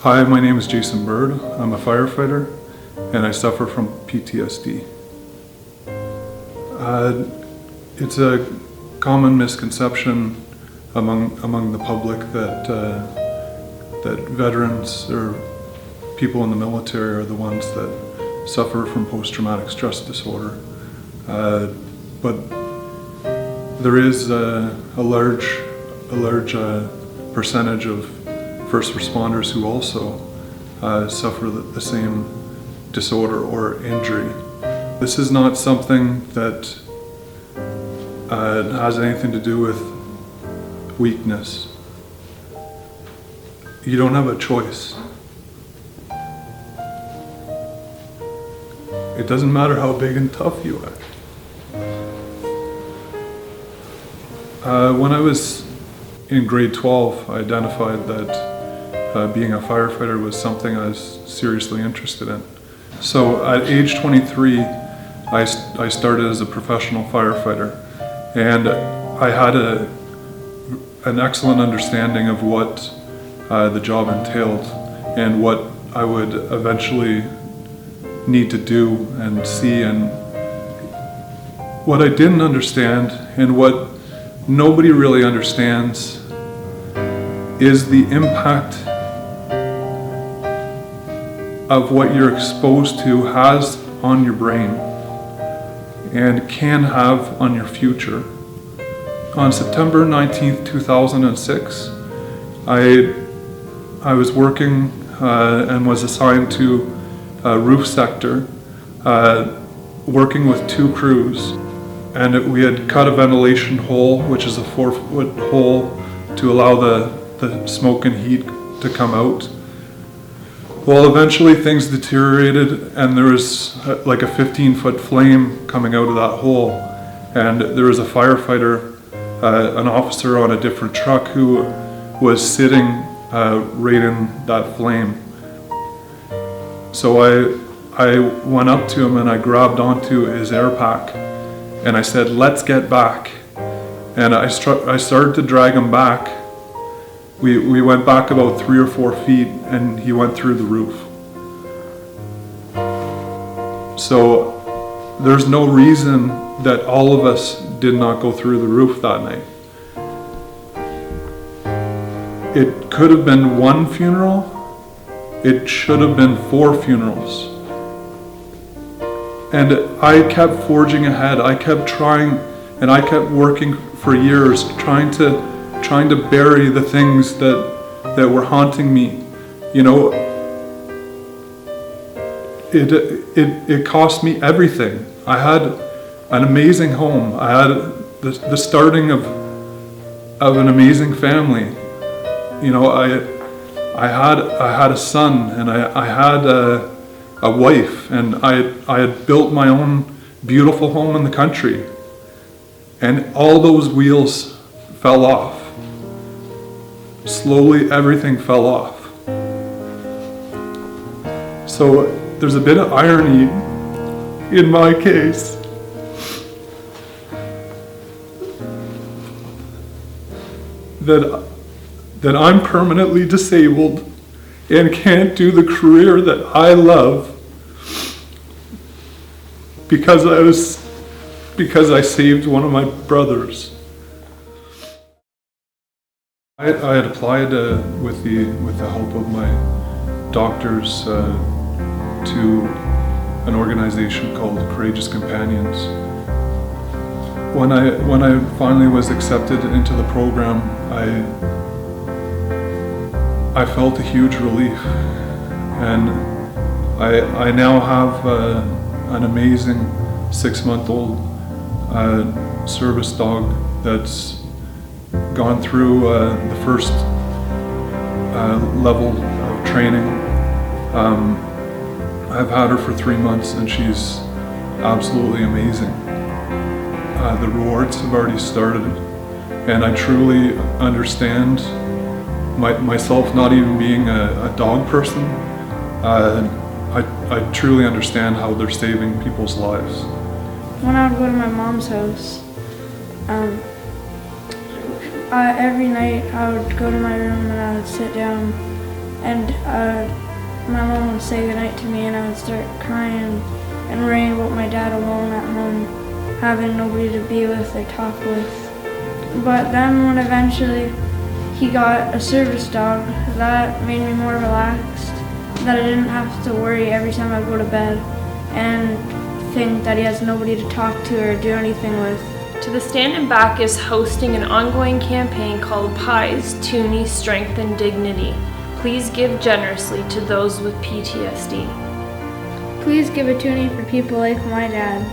Hi, my name is Jason Bird. I'm a firefighter and I suffer from PTSD. It's a common misconception among the public that veterans or people in the military are the ones that suffer from post-traumatic stress disorder. But there is a large percentage of first responders who also suffer the same disorder or injury. This is not something that has anything to do with weakness. You don't have a choice. It doesn't matter how big and tough you are. When I was in grade 12, I identified that being a firefighter was something I was seriously interested in. So at age 23, I started as a professional firefighter, and I had an excellent understanding of what the job entailed and what I would eventually need to do and see. And what I didn't understand and what nobody really understands is the impact of what you're exposed to has on your brain and can have on your future. On September 19th, 2006, I was working and was assigned to a roof sector, working with 2 crews. And we had cut a ventilation hole, which is a 4-foot hole, to allow the smoke and heat to come out. Well, eventually things deteriorated and there was like a 15-foot flame coming out of that hole. And there was a firefighter, an officer on a different truck who was sitting right in that flame. So I went up to him and I grabbed onto his air pack and I said, "Let's get back." And I started to drag him back. We went back about 3 or 4 feet and he went through the roof. So there's no reason that all of us did not go through the roof that night. It could have been 1 funeral. It should have been 4 funerals. And I kept forging ahead. I kept trying, and I kept working for years, trying to bury the things that were haunting me. You know, it cost me everything. I had an amazing home. I had the starting of an amazing family. You know, I had a son, and I had a wife, and I had built my own beautiful home in the country. And all those wheels fell off. Slowly everything fell off. So there's a bit of irony in my case. That I'm permanently disabled and can't do the career that I love because I saved one of my brothers. I had applied with the help of my doctors to an organization called Courageous Companions. When I finally was accepted into the program, I felt a huge relief, and I now have an amazing 6-month-old service dog that's gone through the first level of training. I've had her for 3 months and she's absolutely amazing. The rewards have already started, and I truly understand myself not even being a dog person. I truly understand how they're saving people's lives. When I would go to my mom's house, every night I would go to my room and I would sit down and my mom would say goodnight to me, and I would start crying and worrying about my dad alone at home, having nobody to be with or talk with. But then when eventually he got a service dog, that made me more relaxed, that I didn't have to worry every time I go to bed and think that he has nobody to talk to or do anything with. To the Stand and Back is hosting an ongoing campaign called PIES, Toonies, Strength and Dignity. Please give generously to those with PTSD. Please give a toonie for people like my dad.